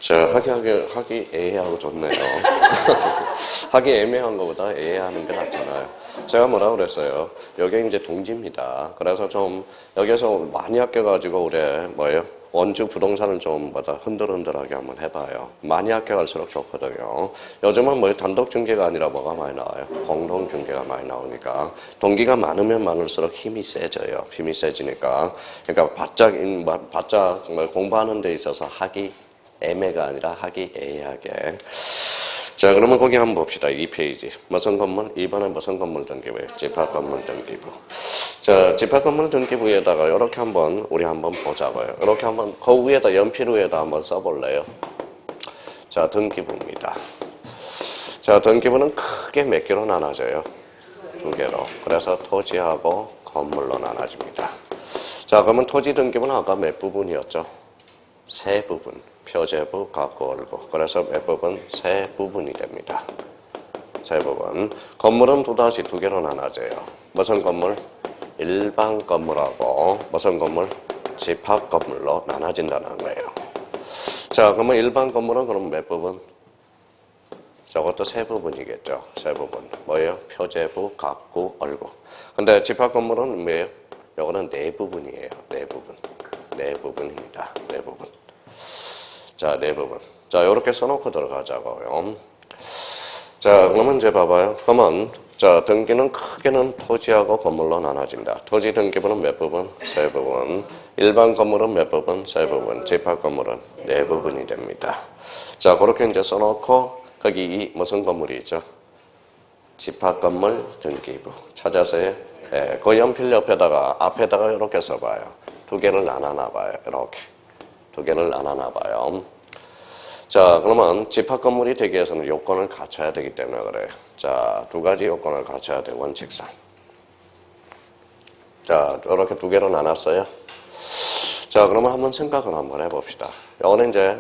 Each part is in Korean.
하기 애매하고 좋네요. 하기 애매한 것보다 애매하는 게 낫잖아요. 제가 뭐라고 그랬어요? 여기 이제 동지입니다. 그래서 좀 여기서 많이 아껴가지고 올해 원주 부동산을 좀 흔들흔들하게 한번 해봐요. 많이 아껴갈수록 좋거든요. 요즘은 단독 중개가 아니라 뭐가 많이 나와요? 공동 중개가 많이 나오니까 동기가 많으면 많을수록 힘이 세져요. 힘이 세지니까 그러니까 바짝 공부하는 데 있어서 하기 애매가 아니라 하기 애매하게. 자, 그러면 거기 한번 봅시다. 2페이지. 무슨 건물? 이번에 무슨 건물 등기부예요? 집합건물 등기부. 자, 집합건물 등기부에다가 이렇게 우리 한번 보자고요. 이렇게 한번 그 위에다 연필 위에다 한번 써볼래요. 자, 등기부입니다. 자, 등기부는 크게 몇 개로 나눠져요? 2개로. 그래서 토지하고 건물로 나눠집니다. 자, 그러면 토지 등기부는 아까 몇 부분이었죠? 3부분. 표제부, 갑구, 얼부. 그래서 몇 부분? 3부분이 됩니다. 3부분. 건물은 또다시 2개로 나눠져요. 무슨 건물? 일반 건물하고 무슨 건물? 집합 건물로 나눠진다는 거예요. 자, 그러면 일반 건물은 그럼 몇 부분? 저것도 3부분이겠죠. 3부분. 뭐예요? 표제부, 갑구, 얼부. 근데 집합 건물은 뭐예요? 요거는 4부분이에요. 4부분. 4부분입니다. 4부분. 자, 4부분. 자, 요렇게 써놓고 들어가자고요. 자, 그러면 이제 봐봐요. 그러면, 자, 등기는 크게는 토지하고 건물로 나눠진다. 토지 등기부는 몇 부분? 3부분. 일반 건물은 몇 부분? 3부분. 집합 건물은 4부분이 됩니다. 자, 그렇게 이제 써놓고, 거기 무슨 건물이 있죠? 집합 건물 등기부. 찾아서요. 예, 그 연필 옆에다가, 앞에다가 이렇게 써봐요. 2개를 나눠놔봐요. 이렇게. 2개를 나눠놔봐요. 자, 그러면 집합 건물이 되기 위해서는 요건을 갖춰야 되기 때문에 그래요. 자, 2가지 요건을 갖춰야 돼, 원칙상. 자, 이렇게 2개로 나눴어요. 자, 그러면 한번 생각을 한번 해봅시다. 요거는 이제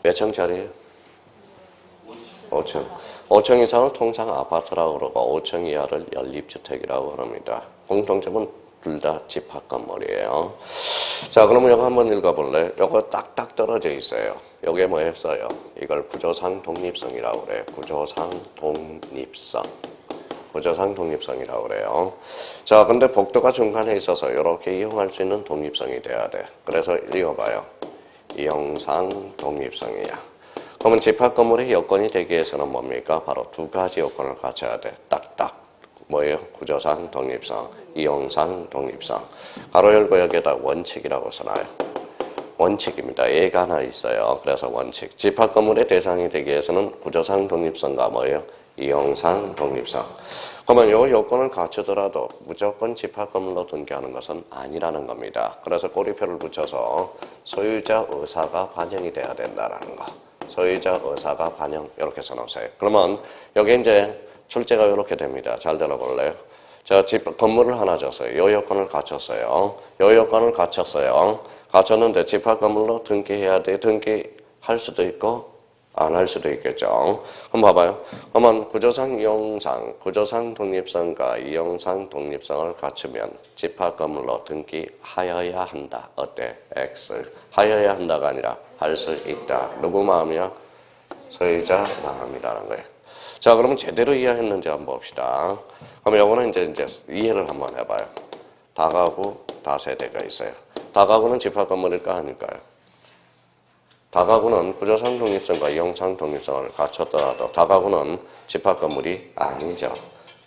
몇 층짜리예요? 5층. 5층 이상은 통상 아파트라고 그러고 5층 이하를 연립주택이라고 합니다. 공통점은 둘 다 집합 건물이에요. 자, 그러면 이거 한번 읽어볼래? 이거 딱딱 떨어져 있어요. 이게 뭐였어요? 이걸 구조상 독립성이라고 그래요. 구조상 독립성. 구조상 독립성이라고 그래요. 자, 근데 복도가 중간에 있어서 이렇게 이용할 수 있는 독립성이 돼야 돼. 그래서 읽어봐요. 이용상 독립성이야. 그러면 집합 건물의 여건이 되기 위해서는 뭡니까? 바로 2가지 요건을 갖춰야 돼. 딱딱. 뭐예요? 구조상 독립성, 이용상 독립성. 가로 열고 여기에다 원칙이라고 써놔요. 원칙입니다. 예가 하나 있어요. 그래서 원칙. 집합 건물의 대상이 되기 위해서는 구조상 독립성과 뭐예요? 이용상 독립성. 그러면 이 요건을 갖추더라도 무조건 집합 건물로 등기하는 것은 아니라는 겁니다. 그래서 꼬리표를 붙여서 소유자 의사가 반영이 돼야 된다는 거. 소유자 의사가 반영 이렇게 써놓으세요. 그러면 여기 이제 출제가 이렇게 됩니다. 잘 들어볼래요? 자, 건물을 하나 줬어요. 요 요건을 갖췄어요. 요 요건을 갖췄어요. 갖췄는데 집합 건물로 등기해야 돼. 등기할 수도 있고 안 할 수도 있겠죠. 한번 봐봐요. 그러면 구조상 이용상, 구조상 독립성과 이용상 독립성을 갖추면 집합 건물로 등기하여야 한다. 어때? X. 하여야 한다가 아니라 할 수 있다. 누구 마음이야? 소유자 마음이라는 거예요. 자, 그러면 제대로 이해했는지 한번 봅시다. 그럼 요거는 이제 이해를 한번 해봐요. 다가구, 다세대가 있어요. 다가구는 집합 건물일까 아닐까요? 다가구는 구조상 독립성과 이용상 독립성을 갖췄더라도 다가구는 집합 건물이 아니죠.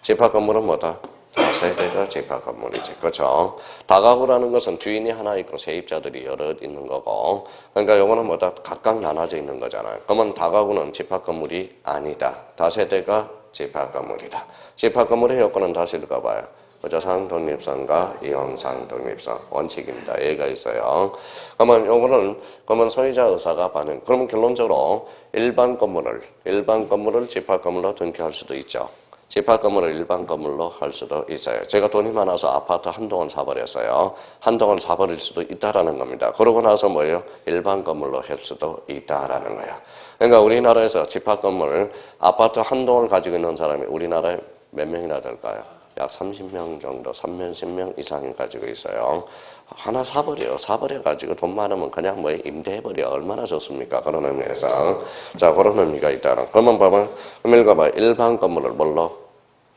집합 건물은 뭐다? 다세대가 집합 건물이지. 그렇죠? 다가구라는 것은 주인이 하나 있고 세입자들이 여럿 있는 거고, 그러니까 요거는 뭐다? 각각 나눠져 있는 거잖아요. 그러면 다가구는 집합 건물이 아니다. 다세대가 집합 건물이다. 집합 건물의 요건은 다시 읽어봐요. 구조상 독립성과 이용상 독립성. 원칙입니다. 예가 있어요. 그러면 소유자 의사가 반영. 그러면 결론적으로 일반 건물을 집합 건물로 등기할 수도 있죠. 집합 건물을 일반 건물로 할 수도 있어요. 제가 돈이 많아서 아파트 한동안 사버렸어요. 한동안 사버릴 수도 있다라는 겁니다. 그러고 나서 뭐예요? 일반 건물로 할 수도 있다라는 거예요. 그러니까 우리나라에서 집합 건물, 아파트 한동을 가지고 있는 사람이 우리나라에 몇 명이나 될까요? 약 30명 정도, 30명 이상 가지고 있어요. 하나 사버려가지고 돈 많으면 그냥 뭐 임대해버려. 얼마나 좋습니까? 그런 의미에서. 자, 그런 의미가 있다는. 그러면 봐봐. 그럼 읽어봐. 일반 건물을 뭘로?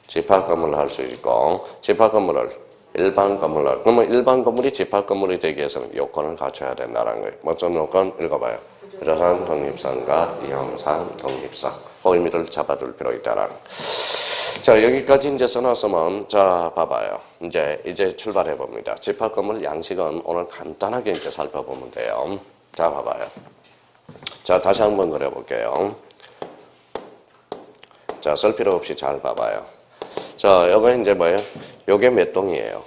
집합 건물로 할 수 있고, 집합 건물을 일반 건물로. 그러면 일반 건물이 집합 건물이 되기 위해서는 요건을 갖춰야 된다는 거예요. 어떤 요건? 읽어봐요. 부자산 독립성과 이용상 독립성. 그 의미를 잡아둘 필요 있다는. 자, 여기까지 이제 써놨으면, 자, 봐봐요. 이제 출발해 봅니다. 집합 건물 양식은 오늘 간단하게 이제 살펴보면 돼요. 자, 봐봐요. 자, 다시 한번 그려볼게요. 자, 쓸 필요 없이 잘 봐봐요. 자, 여기 이제 뭐예요? 요게 몇 동이에요?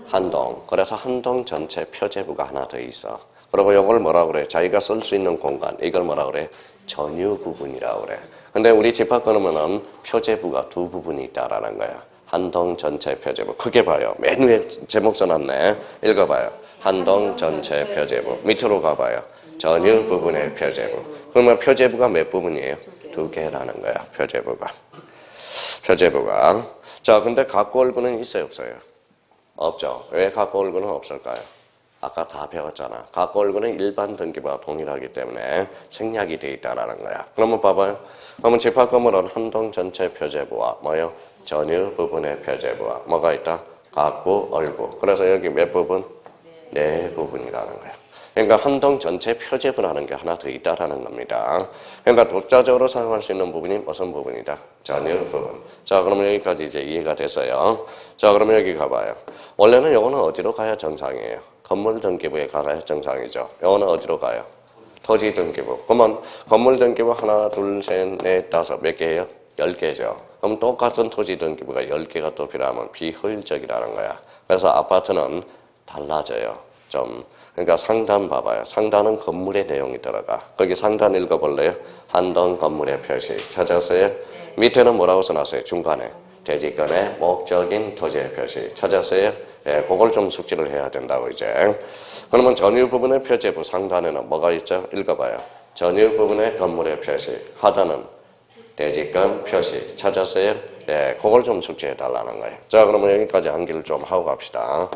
한 동. 그래서 한 동 전체 표제부가 하나 더 있어. 그리고 요걸 뭐라 그래? 자기가 쓸 수 있는 공간. 이걸 뭐라 그래? 전유 부분이라고 그래. 근데 우리 집합 건물은 표제부가 두 부분이 있다라는 거야. 한 동 전체 표제부. 크게 봐요. 맨 위에 제목 써놨네. 읽어봐요. 한 동 전체 표제부. 밑으로 가봐요. 전유 부분의 표제부. 그러면 표제부가 몇 부분이에요? 두 개라는 거야. 표제부가. 자, 근데 갖고 얼굴은 있어요, 없어요? 없죠. 왜 갖고 얼굴은 없을까요? 아까 다 배웠잖아. 갖고 얼굴은 일반 등기부와 동일하기 때문에 생략이 돼 있다라는 거야. 그러면 봐봐요. 그러면 집합 건물은 한 동 전체 표제부와 뭐요? 전유 부분의 표제부와 뭐가 있다? 갖고 얼굴. 그래서 여기 몇 부분? 네 부분이라는 거야. 그러니까 한 동 전체 표제부라는 게 하나 더 있다라는 겁니다. 그러니까 독자적으로 사용할 수 있는 부분이 무슨 부분이다? 전유 부분. 자, 그러면 여기까지 이제 이해가 됐어요. 자, 그러면 여기 가봐요. 원래는 이거는 어디로 가야 정상이에요? 건물 등기부에 가야 정상이죠. 이거는 어디로 가요? 토지 등기부. 그러면 건물 등기부 하나, 둘, 셋, 넷, 다섯 몇 개예요? 10개죠. 그럼 똑같은 토지 등기부가 10개가 또 필요하면 비효율적이라는 거야. 그래서 아파트는 달라져요. 좀. 그러니까 상단 봐봐요. 상단은 건물의 내용이 들어가. 거기 상단 읽어볼래요? 한동 건물의 표시. 찾았어요? 밑에는 뭐라고 써놨어요? 중간에. 대지권의 목적인 토지의 표시. 찾았어요? 예, 그걸 좀 숙지를 해야 된다고 이제. 그러면 전유 부분의 표제부 상단에는 뭐가 있죠? 읽어봐요. 전유 부분의 건물의 표시. 하단은 대지권 표시. 찾았어요? 예, 그걸 좀 숙지해 달라는 거예요. 자, 그러면 여기까지 암기를 좀 하고 갑시다.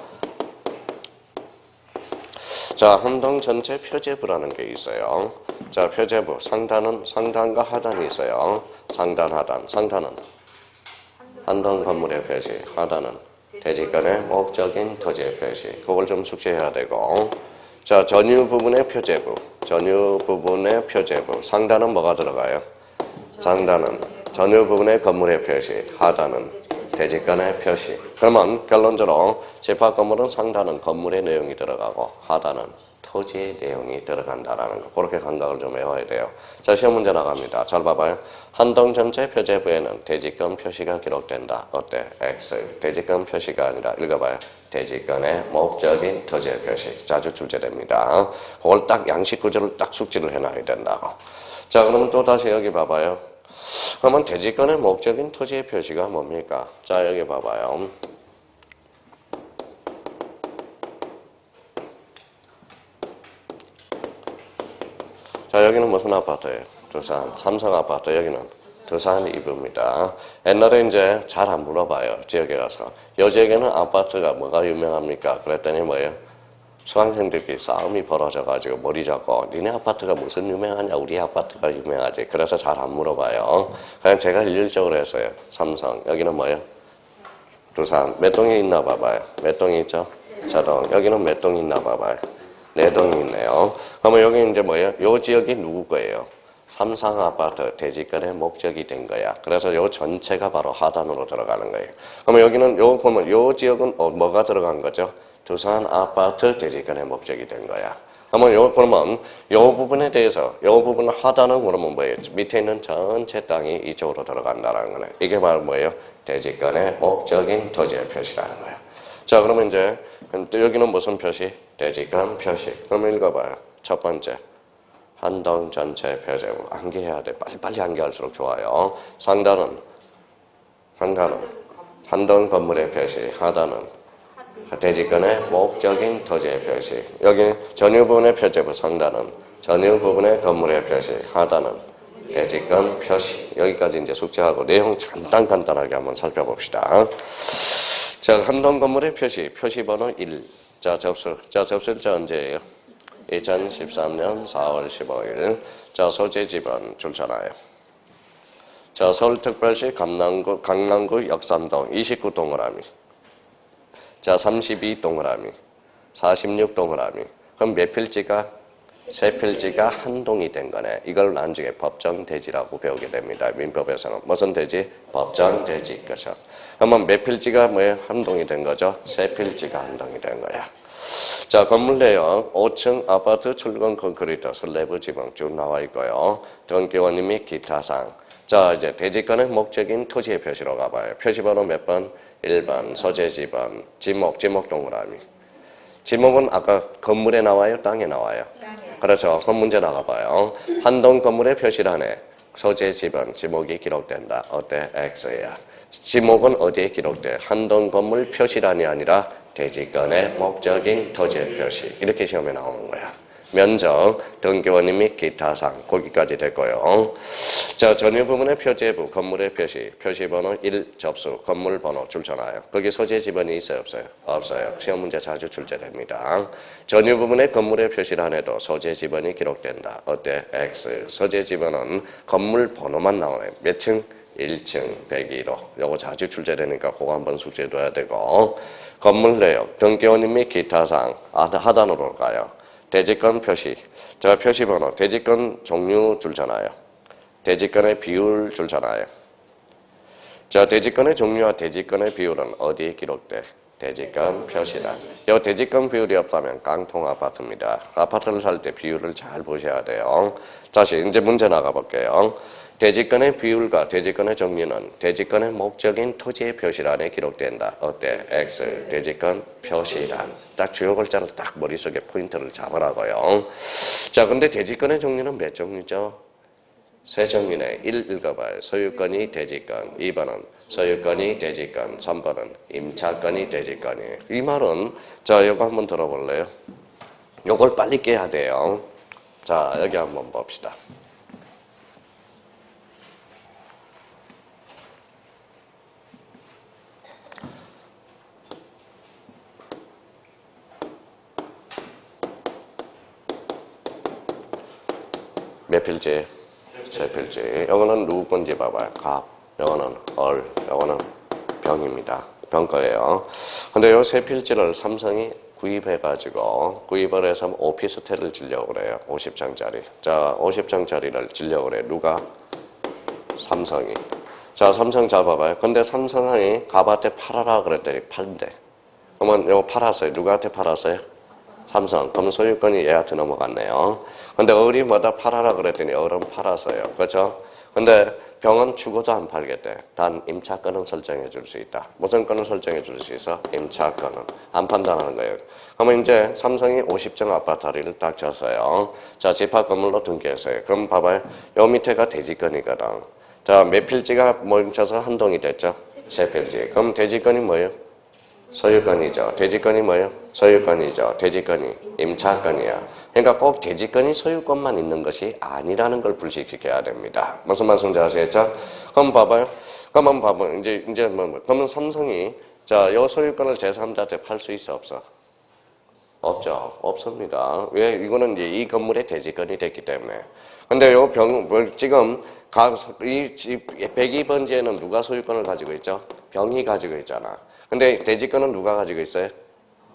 자, 한동 전체 표제부라는 게 있어요. 자, 표제부. 상단과 하단이 있어요. 상단, 하단. 상단은 한동 건물의 표시. 하단은 대지권의 목적인 토지의 표시. 그걸 좀 숙지해야 되고. 자, 전유 부분의 표제부. 전유 부분의 표제부. 상단은 뭐가 들어가요? 상단은 전유 부분의 건물의 표시. 하단은 대지권의 표시. 그러면 결론적으로 집합 건물은 상단은 건물의 내용이 들어가고 하단은 토지의 내용이 들어간다라는 거. 그렇게 감각을 좀 외워야 돼요. 자, 시험 문제 나갑니다. 잘 봐봐요. 한동 전체 표제부에는 대지권 표시가 기록된다. 어때? X. 대지권 표시가 아니라 읽어봐요. 대지권의 목적인 토지의 표시. 자주 출제됩니다. 그걸 딱 양식 구조를 딱 숙지를 해놔야 된다고. 자, 그러면 또 다시 여기 봐봐요. 그러면 대지권의 목적인 토지의 표시가 뭡니까? 자, 여기 봐봐요. 자, 여기는 무슨 아파트예요? 두산, 삼성 아파트. 여기는 두산 2부입니다. 옛날에 이제 잘 안 물어봐요. 지역에 가서. 요 지역에는 아파트가 뭐가 유명합니까? 그랬더니 뭐예요? 수강생들끼리 싸움이 벌어져가지고 머리 잡고 니네 아파트가 무슨 유명하냐? 우리 아파트가 유명하지. 그래서 잘 안 물어봐요. 그냥 제가 일률적으로 했어요. 삼성. 여기는 뭐예요? 두산. 몇 동이 있나 봐봐요. 몇 동이 있죠? 자동. 여기는 몇 동이 있나 봐봐요. 4동이 있네요. 그러면 여기 이제 뭐예요? 요 지역이 누구 거예요? 삼성 아파트 대지권의 목적이 된 거야. 그래서 요 전체가 바로 하단으로 들어가는 거예요. 그러면 여기는 보면 요 지역은 뭐가 들어간 거죠? 두산 아파트 대지권의 목적이 된 거야. 그러면 요 부분에 대해서 요 부분 하단은 그러면 뭐예요? 밑에 있는 전체 땅이 이쪽으로 들어간다는 거네. 이게 바로 뭐예요? 대지권의 목적인 토지의 표시라는 거야. 자, 그러면 이제 여기는 무슨 표시? 대지권 표시. 그러면 읽어봐요. 첫 번째. 한동 전체 표제부. 암기해야 돼. 빨리 암기할수록 좋아요. 상단은 한동 건물의 표시. 하단은 대지권의 목적인 토지의 표시. 여기 전유 부분의 표제부. 상단은 전유 부분의 건물의 표시. 하단은 대지권 표시. 여기까지 이제 숙제하고 내용 간단하게 한번 살펴봅시다. 자, 한동 건물의 표시, 표시번호 1. 자, 접수일자 언제예요? 2013년 4월 15일. 자, 소재 지번 줄잖아요. 자, 서울특별시 강남구 역삼동 29 동그라미. 자, 32 동그라미. 46 동그라미. 그럼 몇 필지가? 세 필지가 한 동이 된 거네. 이걸 나중에 법정 대지라고 배우게 됩니다. 민법에서는 무슨 대지? 법정 대지. 그렇죠. 그러면 몇 필지가 뭐예요? 한 동이 된 거죠? 세 필지가 한 동이 된 거야. 자, 건물 내용 5층 아파트 철근 콘크리트 슬래브 지붕 쭉 나와 있고요. 등기원인 및 기타 사항. 자, 이제 대지권의 목적인 토지의 표시로 가봐요. 표시번호 몇 번? 1번 소재 지번. 지목 동그라미. 지목은 아까 건물에 나와요? 땅에 나와요? 그렇죠. 그럼 문제 나가봐요. 한동 건물의 표시란에 소재 지번, 지목이 기록된다. 어때? X야. 지목은 어디에 기록돼? 한동 건물 표시란이 아니라 대지권의 목적인 토지의 표시. 이렇게 시험에 나오는 거야. 면적, 등기원인 및 기타 사항, 거기까지 됐고요. 자, 전유 부분의 표제부, 건물의 표시, 표시번호 1 접수, 건물 번호 줄쳐놔요. 거기 소재 지번이 있어요, 없어요? 없어요. 시험 문제 자주 출제됩니다. 전유 부분의 건물의 표시란에도 소재 지번이 기록된다. 어때? X. 소재 지번은 건물 번호만 나오네. 몇 층? 1층 102로. 요거 자주 출제되니까 그거 한번 숙제해둬야 되고. 건물 내역, 등기원인 및 기타 사항, 하단으로 가요. 대지권 표시. 자, 표시번호. 대지권 종류 줄잖아요. 대지권의 비율 줄잖아요. 자, 대지권의 종류와 대지권의 비율은 어디에 기록돼? 대지권 표시란. 이 대지권 비율이 없다면 깡통 아파트입니다. 아파트를 살 때 비율을 잘 보셔야 돼요. 다시 이제 문제 나가볼게요. 대지권의 비율과 대지권의 종류는 대지권의 목적인 토지의 표시란에 기록된다. 어때? X. 대지권 표시란. 딱 주요 글자를 딱 머릿속에 포인트를 잡으라고요. 자, 근데 대지권의 종류는 몇 종류죠? 세 종류네. 1 읽어봐요. 소유권이 대지권. 2번은 소유권이 대지권. 3번은 임차권이 대지권이에요. 이 말은 자, 이거 한번 들어볼래요? 이걸 빨리 깨야 돼요. 자, 여기 한번 봅시다. 몇 필지? 세 필지. 이거는 누구 건지 봐봐요. 갑. 이거는 얼. 이거는 병입니다. 병 거예요. 근데 요 세 필지를 삼성이 구입을 해서 오피스텔을 지려고 그래요. 50층짜리. 자, 50층짜리를 지려고 그래. 누가? 삼성이. 자, 삼성 잡아봐요. 근데 삼성이 갑한테 팔아라 그랬더니 팔대. 그러면 이거 팔았어요. 누구한테 팔았어요? 삼성. 그럼 소유권이 얘한테 넘어갔네요. 근데 을이 뭐다 팔아라 그랬더니 을은 팔았어요. 그렇죠? 근데 병은 죽어도 안 팔겠대. 단 임차권은 설정해 줄 수 있다. 무슨 권을 설정해 줄 수 있어? 임차권은. 안 판단하는 거예요. 그러면 이제 삼성이 50층 아파트를 딱 졌어요. 자, 집합 건물로 등기했어요. 그럼 봐봐요. 요 밑에가 대지권이거든. 자, 몇 필지가 뭉쳐서 한 동이 됐죠? 세 필지. 그럼 대지권이 뭐예요? 소유권이죠. 대지권이 뭐예요? 소유권이죠. 대지권이 임차권이야. 그러니까 꼭 대지권이 소유권만 있는 것이 아니라는 걸 불식시켜야 됩니다. 무슨 말씀인지 아시겠죠? 그럼 봐봐요. 그러면 봐봐요. 이제 그러면 삼성이 자, 요 소유권을 제3자한테 팔 수 있어 없어? 없죠. 없습니다. 왜? 이거는 이제 이 건물의 대지권이 됐기 때문에. 근데 요 지금 이 102번지에는 누가 소유권을 가지고 있죠? 병이 가지고 있잖아. 근데 대지권은 누가 가지고 있어요?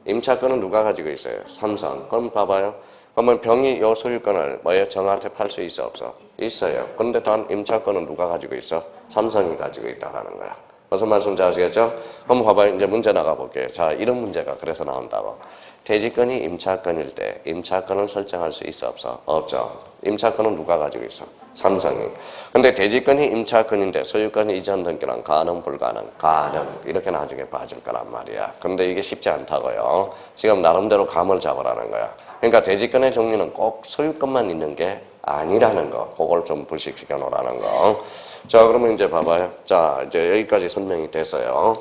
임차권은 누가 가지고 있어요? 삼성. 그럼 봐봐요. 그러면 병이 요 소유권을 뭐예요? 정한테 팔 수 있어 없어? 있어요. 그런데 단 임차권은 누가 가지고 있어? 삼성이 가지고 있다라는 거야. 무슨 말씀인지 아시겠죠? 한번 봐봐요. 이제 문제 나가볼게요. 자, 이런 문제가 그래서 나온다고. 대지권이 임차권일 때 임차권을 설정할 수 있어 없어? 없죠. 임차권은 누가 가지고 있어? 삼성이. 근데 대지권이 임차권인데 소유권이 이전 등기는 가능 불가능? 가능. 이렇게 나중에 빠질 거란 말이야. 근데 이게 쉽지 않다고요. 지금 나름대로 감을 잡으라는 거야. 그러니까 대지권의 종류는 꼭 소유권만 있는 게 아니라는 거. 그걸 좀 불식시켜 놓으라는 거. 자, 그러면 이제 봐봐요. 자, 이제 여기까지 설명이 됐어요.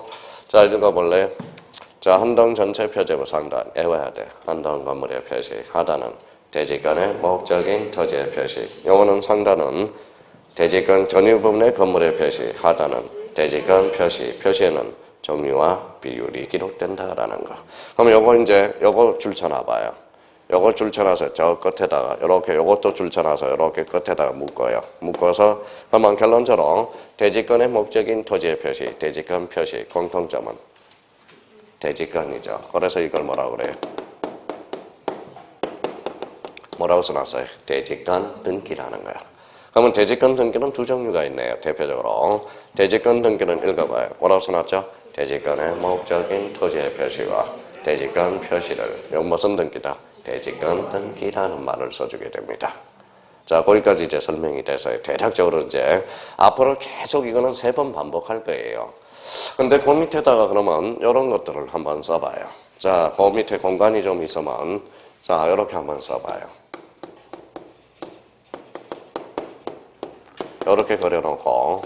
자, 읽어볼래요? 자, 한동 전체 표제부 상단 외워야 돼. 한동 건물의 표시. 하단은 대지권의 목적인 토지의 표시. 요거는 상단은 대지권 전유 부분의 건물의 표시, 하단은 대지권 표시, 표시에는 종류와 비율이 기록된다라는 거. 그럼 요거 이제 요거 줄쳐놔봐요. 요거 줄쳐놔서 저 끝에다가 이렇게 요것도 줄쳐놔서 이렇게 끝에다가 묶어요. 묶어서 그러면 결론적으로 대지권의 목적인 토지의 표시, 대지권 표시 공통점은 대지권이죠. 그래서 이걸 뭐라고 그래요? 뭐라고 써놨어요? 대지권 등기라는 거야. 그러면 대지권 등기는 두 종류가 있네요. 대표적으로 대지권 등기는 읽어봐요. 뭐라고 써놨죠? 대지권의 목적인 토지의 표시와 대지권 표시를 이건 무슨 등기다? 대지권 등기라는 말을 써주게 됩니다. 자, 거기까지 이제 설명이 돼서요. 대략적으로 이제 앞으로 계속 이거는 3번 반복할 거예요. 근데 그 밑에다가 그러면 이런 것들을 한번 써봐요. 자, 그 밑에 공간이 좀 있으면 자, 이렇게 한번 써봐요. 이렇게 그려놓고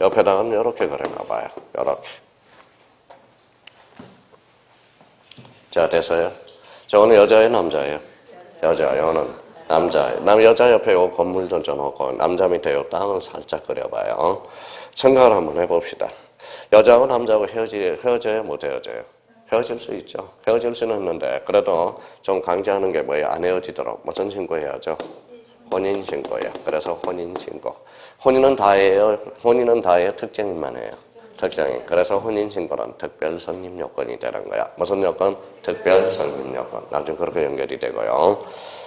옆에다가는 이렇게 그려놔봐요. 이렇게. 자, 됐어요? 저거는 여자예요, 남자예요? 여자, 요는 남자. 여자 옆에 요 건물 던져놓고 남자 밑에 요 땅을 살짝 그려봐요. 생각을 한번 해봅시다. 여자하고 남자하고 헤어져요, 못 헤어져요? 헤어질 수 있죠. 헤어질 수는 있는데 그래도 좀 강조하는 게 뭐예요? 안 헤어지도록 무슨 신고해야죠? 혼인신고예요. 그래서 혼인신고. 혼인은 다예요. 혼인은 다예요. 특정인만 해요. 특정인. 그래서 혼인신고는 특별성립 요건이 되는 거야. 무슨 요건? 특별성립 요건. 나중에 그렇게 연결이 되고요.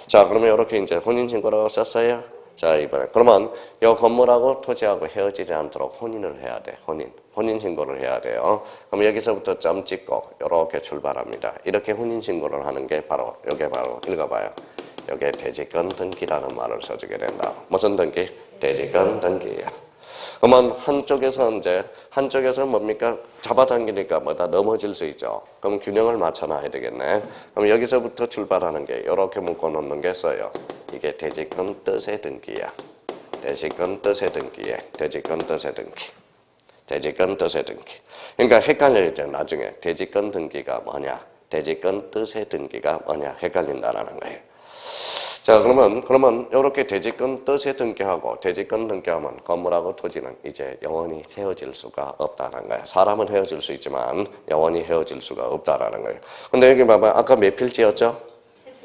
자, 그러면 이렇게 이제 혼인신고라고 썼어요. 자, 이번에. 그러면 이 건물하고 토지하고 헤어지지 않도록 혼인을 해야 돼. 혼인신고를 해야 돼요. 그럼 여기서부터 점 찍고 이렇게 출발합니다. 이렇게 혼인신고를 하는 게 바로, 요게 바로 읽어봐요. 여기에 대지권 등기라는 말을 써주게 된다. 무슨 등기? 대지권 등기야. 그러면 한쪽에서 뭡니까? 잡아당기니까 뭐다 넘어질 수 있죠. 그럼 균형을 맞춰놔야 되겠네. 그럼 여기서부터 출발하는 게 이렇게 묶어놓는 게 써요. 이게 대지권 뜻의 등기야. 대지권 뜻의 등기에 대지권 뜻의 등기. 대지권 뜻의 등기. 그러니까 헷갈리죠. 나중에 대지권 등기가 뭐냐? 대지권 뜻의 등기가 뭐냐? 헷갈린다라는 거예요. 자, 그러면 이렇게 대지권 뜻에 등기하고 대지권 등기하면 건물하고 토지는 이제 영원히 헤어질 수가 없다는 거예요. 사람은 헤어질 수 있지만 영원히 헤어질 수가 없다라는 거예요. 근데 여기 봐봐요. 아까 몇 필지였죠?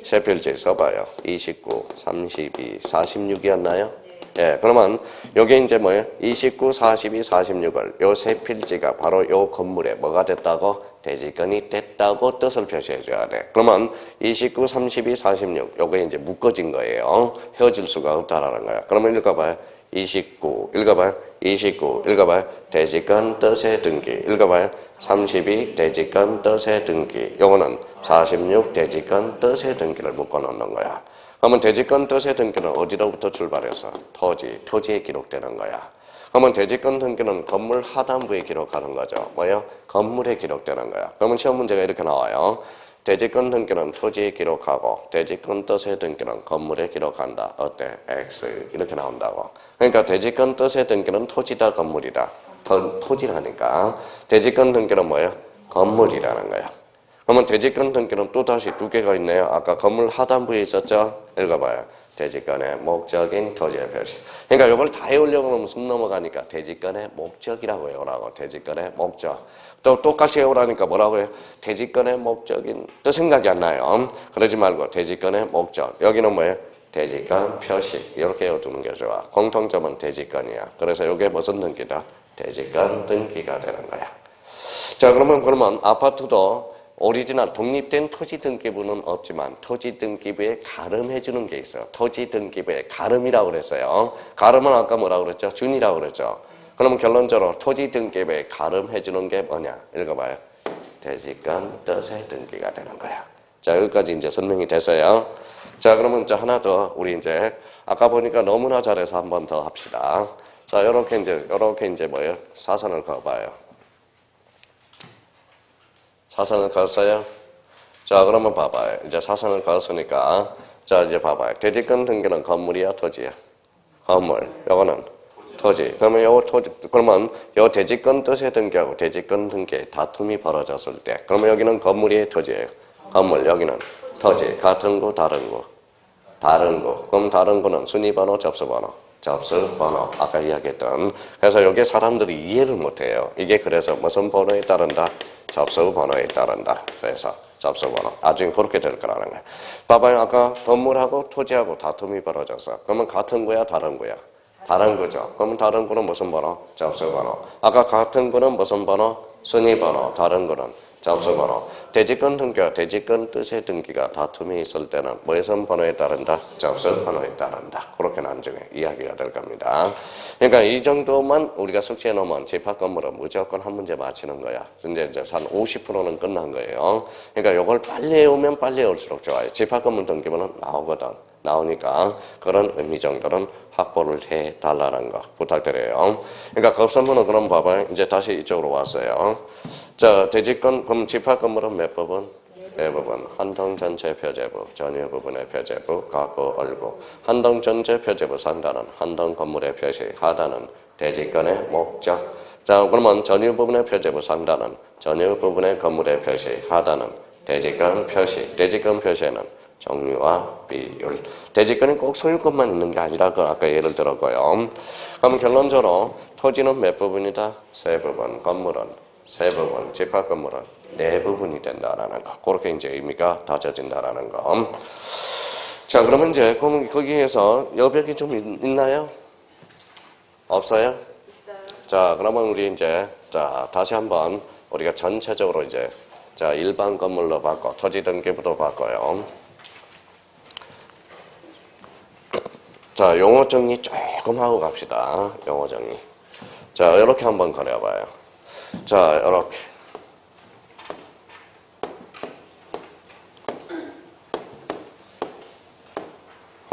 세 필지 써봐요. 29, 32, 46이었나요? 예, 그러면 요게 이제 뭐예요? 29, 42, 46을 요 세 필지가 바로 요 건물에 뭐가 됐다고? 대지권이 됐다고 뜻을 표시해 줘야 돼. 그러면 29, 32, 46 요게 이제 묶어진 거예요. 헤어질 수가 없다라는 거야. 그러면 읽어봐요. 29 읽어봐요. 29 읽어봐요. 대지권 뜻의 등기 읽어봐요. 32 대지권 뜻의 등기 요거는 46 대지권 뜻의 등기를 묶어놓는 거야. 그러면 대지권 뜻의 등기는 어디로부터 출발해서? 토지에 기록되는 거야. 그러면 대지권 등기는 건물 하단부에 기록하는 거죠. 뭐예요? 건물에 기록되는 거야. 그러면 시험 문제가 이렇게 나와요. 대지권 등기는 토지에 기록하고 대지권 뜻의 등기는 건물에 기록한다. 어때? X 이렇게 나온다고. 그러니까 대지권 뜻의 등기는 토지다 건물이다. 토지라니까. 대지권 등기는 뭐예요? 건물이라는 거야. 그러면 대지권 등기는 또 다시 두 개가 있네요. 아까 건물 하단부에 있었죠? 읽어봐요. 대지권의 목적인 토지의 표시. 그러니까 이걸 다 외우려고 하면 숨 넘어가니까 대지권의 목적이라고 외우라고. 대지권의 목적. 또 똑같이 외우라니까 뭐라고 해요? 대지권의 목적인 또 생각이 안 나요. 그러지 말고 대지권의 목적. 여기는 뭐예요? 대지권 표시. 이렇게 외워두는 게 좋아. 공통점은 대지권이야. 그래서 이게 무슨 등기다? 대지권 등기가 되는 거야. 자, 그러면 아파트도 오리지널 독립된 토지 등기부는 없지만 토지 등기부에 가름해주는 게 있어요. 토지 등기부에 가름이라고 그랬어요. 가름은 아까 뭐라고 그랬죠? 준이라고 그랬죠. 그러면 결론적으로 토지 등기부에 가름해주는 게 뭐냐? 읽어봐요. 대지권 뜻의 등기가 되는 거야. 자, 여기까지 이제 설명이 됐어요. 자, 그러면 이제 하나 더 우리 이제 아까 보니까 너무나 잘해서 한 번 더 합시다. 자, 요렇게 이제 뭐예요? 사선을 그어봐요. 사선을 그었어요? 자, 그러면 봐봐요. 이제 사선을 그었으니까, 자, 이제 봐봐요. 대지권 등기는 건물이야, 토지야? 건물. 요거는 토지. 그러면 요 대지권 뜻의 등기하고 대지권 등기에 다툼이 벌어졌을 때, 그러면 여기는 건물이에요, 토지예요? 건물. 여기는 토지. 같은 구, 다른 구? 다른 거. 그럼 다른 거는 순위번호, 접수번호. 접수번호. 아까 이야기했던. 그래서 여기 사람들이 이해를 못해요. 이게 그래서 무슨 번호에 따른다? 접수번호에 따른다. 그래서 접수번호. 나중에 그렇게 될 거라는 거야. 봐봐요. 아까 건물하고 토지하고 다툼이 벌어졌어. 그러면 같은 거야? 다른 거야? 다른 거죠. 그러면 다른 거는 무슨 번호? 접수번호. 아까 같은 거는 무슨 번호? 순위번호. 다른 거는 접수번호. 대지권 등기와 대지권 뜻의 등기가 다툼이 있을 때는 무슨 번호에 따른다? 접수번호에 따른다. 그렇게 나중에 이야기가 될 겁니다. 그러니까 이 정도만 우리가 숙지해 놓으면 집합 건물은 무조건 한 문제 맞히는 거야. 근데 이제 한 50%는 끝난 거예요. 그러니까 이걸 빨리 외우면 빨리 외울수록 좋아요. 집합 건물 등기부는 나오거든. 나오니까 그런 의미 정도는 확보를 해달라는 거 부탁드려요. 그러니까 급선문은 그럼 봐봐요. 이제 다시 이쪽으로 왔어요. 자, 대지권, 그럼 집합 건물은 몇 부분? 네 부분. 한동 전체 표제부, 전유 부분의 표제부, 가구, 얼구. 한동 전체 표제부 상단은 한동 건물의 표시, 하단은 대지권의 목적. 자, 그러면 전유 부분의 표제부 상단은 전유 부분의 건물의 표시, 하단은 대지권 표시. 대지권 표시에는 종류와 비율. 대지권이 꼭 소유권만 있는 게 아니라 그 아까 예를 들었고요. 그럼 결론적으로 토지는 몇 부분이다? 세 부분. 건물은 세 부분. 집합 건물은 네 부분이 된다라는 거. 그렇게 이제 의미가 다져진다라는 거. 자, 그러면 이제 거기에서 여백이 좀 있나요? 없어요? 있어요. 자, 그러면 우리 이제 자 다시 한번 우리가 전체적으로 이제 자 일반 건물로 바꿔 토지 등기부도 바꿔요. 자, 용어 정리 조금 하고 갑시다. 용어 정리. 자, 이렇게 한번 그려봐요. 자, 이렇게.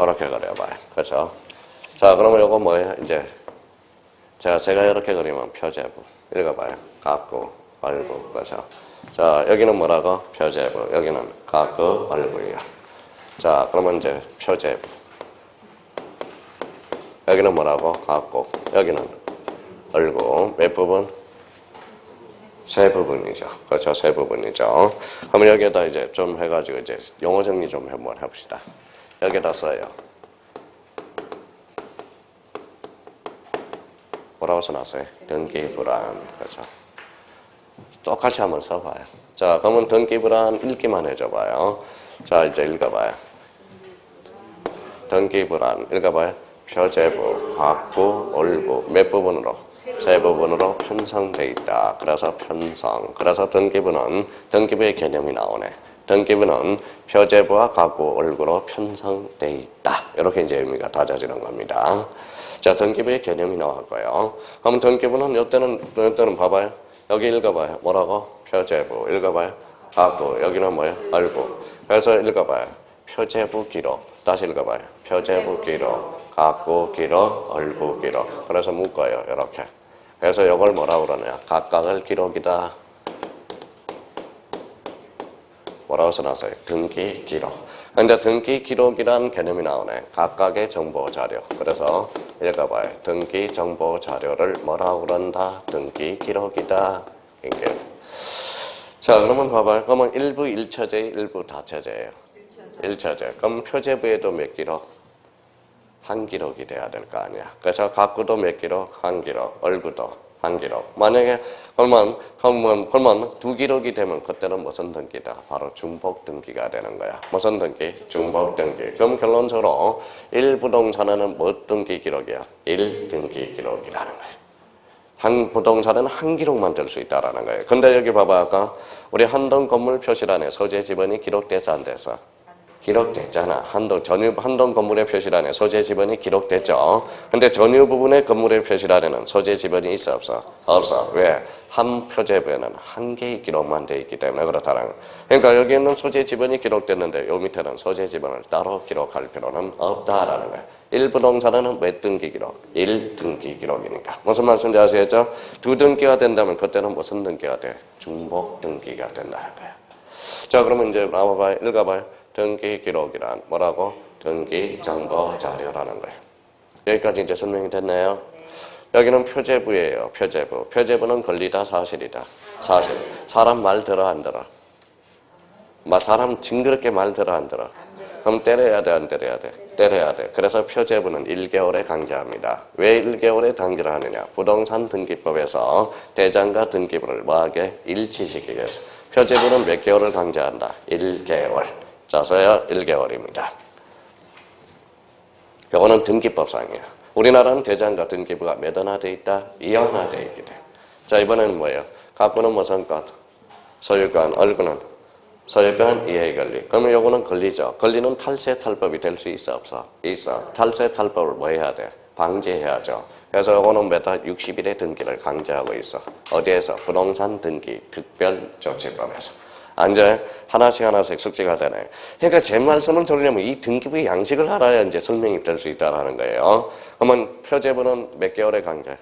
이렇게 그려봐요. 그렇죠? 자, 그러면 요거 뭐예요? 이제. 자, 제가 이렇게 그리면 표제부. 읽어봐요. 가구, 얼구. 그렇죠? 자, 여기는 뭐라고? 표제부. 여기는 가구, 얼구예요. 자, 그러면 이제 표제부. 여기는 뭐라고? 가구. 여기는 얼구. 몇 부분? 세 부분이죠. 그렇죠. 세 부분이죠. 그러면 여기에다 이제 좀 해가지고 이제 용어 정리 좀 한번 해봅시다. 여기에다 써요. 뭐라고 써놨어요? 등기불안. 그렇죠. 똑같이 한번 써봐요. 자, 그러면 등기불안 읽기만 해줘봐요. 자, 이제 읽어봐요. 등기불안. 읽어봐요. 표제부, 가구, 얼구. 몇 부분으로? 세 부분으로 편성되어 있다. 그래서 편성. 그래서 등기부는 등기부의 개념이 나오네. 등기부는 표제부와 가구, 얼구로 편성되어 있다. 이렇게 이제 의미가 다져지는 겁니다. 자, 등기부의 개념이 나왔고요. 그럼 등기부는 이때는 봐봐요. 여기 읽어봐요. 뭐라고? 표제부. 읽어봐요. 가구. 여기는 뭐예요? 얼구. 그래서 읽어봐요. 표제부 기록. 다시 읽어봐요. 표제부 기록. 가구 기록, 얼구 기록. 그래서 묶어요. 이렇게. 그래서 이걸 뭐라고 그러냐. 각각을 기록이다. 뭐라고 써놨어요? 등기 기록. 근데 등기 기록이라는 개념이 나오네. 각각의 정보 자료. 그래서 읽어봐요. 등기 정보 자료를 뭐라고 그런다? 등기 기록이다. 이게. 자, 그러면 봐봐요. 그러면 일부 일처제, 일부 다처제예요. 일처제. 그럼 표제부에도 몇 기록? 한 기록이 돼야 될 거 아니야. 그래서 가구도 몇 기록? 한 기록. 얼구도 한 기록. 만약에 그러면 두 기록이 되면 그때는 무슨 등기다? 바로 중복 등기가 되는 거야. 무슨 등기? 중복 등기. 그럼 결론적으로 1부동산에는 뭐 등기 기록이야? 1등기 기록이라는 거야. 한 부동산에는 한 기록만 될 수 있다라는 거예요. 근데 여기 봐봐. 아까 우리 한동 건물 표시란에 소재 지번이 기록돼서 안 돼서? 기록됐잖아. 한동 건물의 표시란에 소재 지번이 기록됐죠. 근데 전유 부분의 건물의 표시란에는 소재 지번이 있어 없어? 없어. 왜? 한 표제부에는 한 개의 기록만 돼 있기 때문에 그렇다는 거야. 그러니까 여기에는 소재 지번이 기록됐는데 요 밑에는 소재 지번을 따로 기록할 필요는 없다라는 거야. 1부동산에는 몇 등기 기록? 1등기 기록이니까. 무슨 말씀인지 아시겠죠? 2등기가 된다면 그때는 무슨 등기가 돼? 중복 등기가 된다는 거야. 자, 그러면 이제 나와봐요. 읽어봐요. 등기 기록이란 뭐라고? 등기 정보 자료라는 거예요. 여기까지 이제 설명이 됐나요? 여기는 표제부예요. 표제부. 표제부는 권리다, 사실이다. 사실. 사람 말 들어 안 들어? 사람 징그럽게 말 들어 안 들어? 그럼 때려야 돼, 안 때려야 돼? 때려야 돼. 그래서 표제부는 1개월에 강제합니다. 왜 1개월에 강제를 하느냐? 부동산 등기법에서 대장과 등기부를 뭐하게? 일치시키기 위해서. 표제부는 몇 개월을 강제한다? 1개월. 짜서야 1개월입니다. 이거는 등기법상이에요. 우리나라는 대장과 등기부가 몇 원화 돼 있다? 2원화 돼 있게 돼. 자, 이번에는 뭐예요? 갑부는 무슨 것? 소유권, 얼구는 소유권 이해 권리. 그러면 요거는 권리죠. 권리는 탈세 탈법이 될 수 있어 없어? 있어. 탈세 탈법을 뭐 해야 돼? 방지해야죠. 그래서 요거는 메타 60일의 등기를 강제하고 있어. 어디에서? 부동산 등기 특별조치법에서. 이제 하나씩 숙지가 되네. 그러니까 제 말씀을 들으려면 이 등기부의 양식을 알아야 이제 설명이 될 수 있다라는 거예요. 그러면 표제부는 몇 개월에 강제?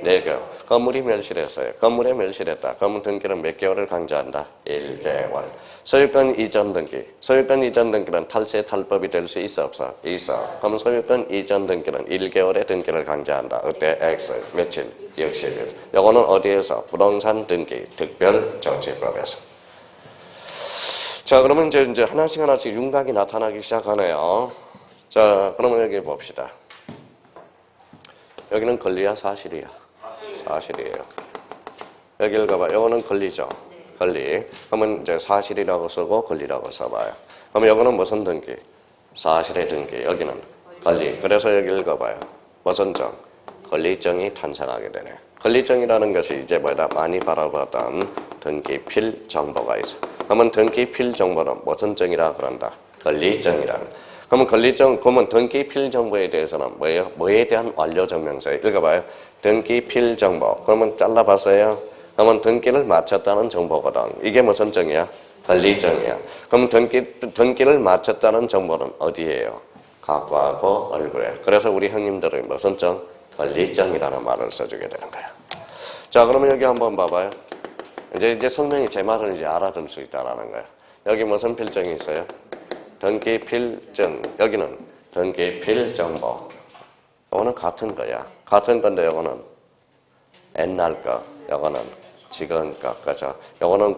4개월. 건물이 멸실했어요. 건물에 멸실했다. 그러면 등기는 몇 개월을 강제한다? 1개월. 소유권 이전 등기. 소유권 이전 등기는 탈세 탈법이 될 수 있어 없어? 있어. 그럼 소유권 이전 등기는 1개월의 등기를 강제한다. 그때 X 며칠? 60일. 요거는 어디에서? 부동산 등기 특별조치법에서. 자, 그러면 이제 하나씩 윤곽이 나타나기 시작하네요. 자, 그러면 여기 봅시다. 여기는 권리야, 사실이야? 사실이에요. 여기 읽어봐. 이거는 권리죠? 권리. 그러면 이제 사실이라고 쓰고 권리라고 써봐요. 그러면 이거는 무슨 등기? 사실의 등기. 여기는 권리. 그래서 여기 읽어봐요. 무슨 정? 권리정이 탄생하게 되네. 권리정이라는 것이 이제 뭐다? 많이 바라봤던 등기필 정보가 있어. 그러면 등기필 정보는 무슨 정이라 그런다? 권리정이라는. 그러면 권리정, 그러면 등기필 정보에 대해서는 뭐예요? 뭐에 대한 완료 증명서예요? 읽어봐요. 등기필 정보. 그러면 잘라봤어요? 그러면 등기를 마쳤다는 정보거든. 이게 무슨 정이야? 권리정이야. 그럼 등기를 마쳤다는 정보는 어디예요? 각과하고 얼굴에. 그래서 우리 형님들은 무슨 정? 권리정이라는 말을 써주게 되는 거야. 자, 그러면 여기 한번 봐봐요. 이제 설명이 제 말을 이제 알아들 수 있다라는 거야. 여기 무슨 필정이 있어요? 등기필정. 여기는 등기필정보. 이거는 같은 거야. 같은 건데 이거는 옛날 거. 이거는 지금 거. 그죠? 이거는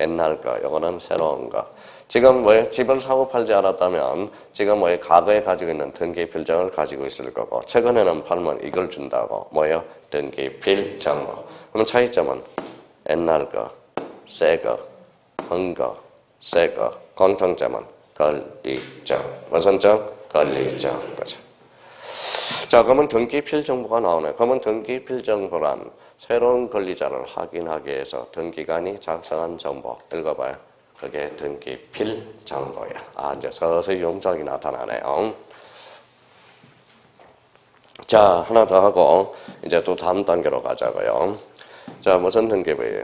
옛날 거. 이거는 새로운 거. 지금 뭐예요? 집을 사고 팔지 않았다면 지금 뭐예요? 과거에 가지고 있는 등기필정을 가지고 있을 거고 최근에는 팔면 이걸 준다고. 뭐예요? 등기필정보. 그럼 차이점은 옛날 거, 새 거, 헌 거, 새 거. 공통점은 권리정. 무슨 정? 권리정. 그죠? 자, 그러면 등기필정보가 나오네. 그러면 등기필정보란 새로운 권리자를 확인하기 위해서 등기관이 작성한 정보. 읽어봐요. 그게 등기필정보야. 이제 서서히 용작이 나타나네요. 자, 하나 더 하고 이제 또 다음 단계로 가자고요. 자, 무슨 등기부예요?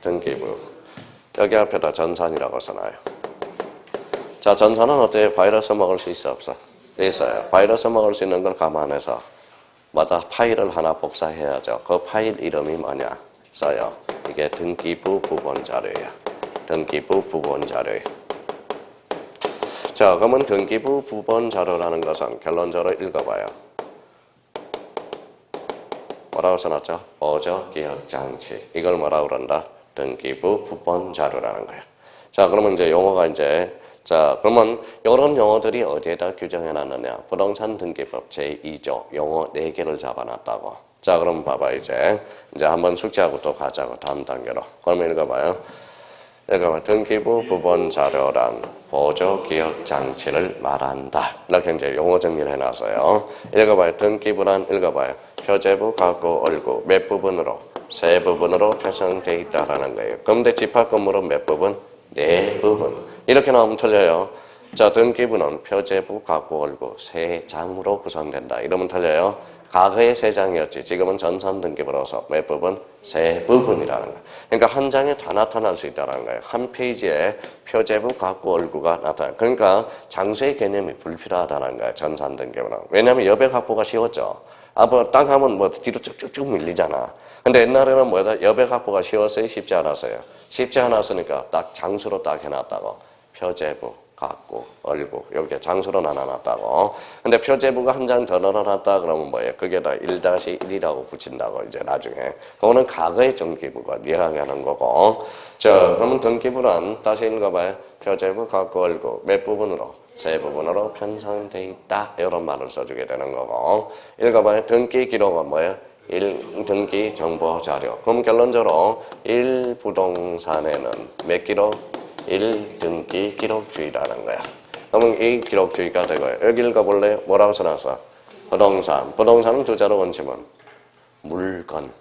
등기부. 여기 앞에다 전산이라고 써놔요. 자, 전산은 어때요? 바이러스 먹을 수 있어 없어? 있어요. 바이러스 먹을 수 있는 걸 감안해서 마다 파일을 하나 복사해야죠. 그 파일 이름이 뭐냐? 써요. 이게 등기부 부본 자료예요. 등기부 부본 자료예요. 자, 그러면 등기부 부본 자료라는 것은 결론적으로 읽어봐요. 뭐라고 써놨죠? 보조 기억 장치. 이걸 뭐라고 그런다? 등기부 부본 자료라는 거예요. 자, 그러면 이제 용어가 자, 그러면 이런 용어들이 어디에다 규정해 놨느냐? 부동산 등기법 제2조 용어 4개를 잡아놨다고. 자, 그럼 봐봐, 이제 한번 숙제하고 또 가자고, 다음 단계로. 그러면 읽어봐요. 읽어봐. 등기부 부본 자료란 보조 기억 장치를 말한다. 이렇게 이제 용어 정리를 해놨어요. 읽어봐요. 등기부란 읽어봐요. 표제부, 각구, 얼구 몇 부분으로? 세 부분으로 편성되어 있다라는 거예요. 그런데 집합 건물은 몇 부분? 4부분. 이렇게 나오면 틀려요. 자, 등기부는 표제부, 각구, 얼구 3장으로 구성된다. 이러면 틀려요. 과거에 3장이었지. 지금은 전산 등기부로서 몇 부분? 3부분이라는 거예요. 그러니까 한 장에 다 나타날 수 있다는 거예요. 한 페이지에 표제부, 각구, 얼구가 나타나요. 그러니까 장수의 개념이 불필요하다는 거예요. 전산 등기부는. 왜냐하면 여백 확보가 쉬웠죠. 땅 하면 뭐 뒤로 쭉쭉쭉 밀리잖아. 근데 옛날에는 뭐다? 여백 확보가 쉬웠어요? 쉽지 않았어요? 쉽지 않았으니까 딱 장수로 딱 해놨다고. 표제부, 각구, 얼구 이렇게 장수로 나눠놨다고. 근데 표제부가 한 장 더 넣어놨다 그러면 뭐예요? 그게 다 1-1이라고 붙인다고 이제 나중에. 그거는 과거의 등기부가 이야기하는 거고. 자, 그러면 등기부란 다시 읽어봐요. 표제부, 각구, 얼구 몇 부분으로? 세 부분으로 편성되어 있다. 이런 말을 써주게 되는 거고. 읽어봐요. 등기 기록은 뭐예요? 1. 등기 정보 자료. 그럼 결론적으로 1부동산에는 몇 기록? 1. 등기 기록주의라는 거야. 그러면 이 기록주의가 되고요. 여기 읽어볼래요? 뭐라고 써놨어? 부동산. 부동산은 두 자로 건치면 물건.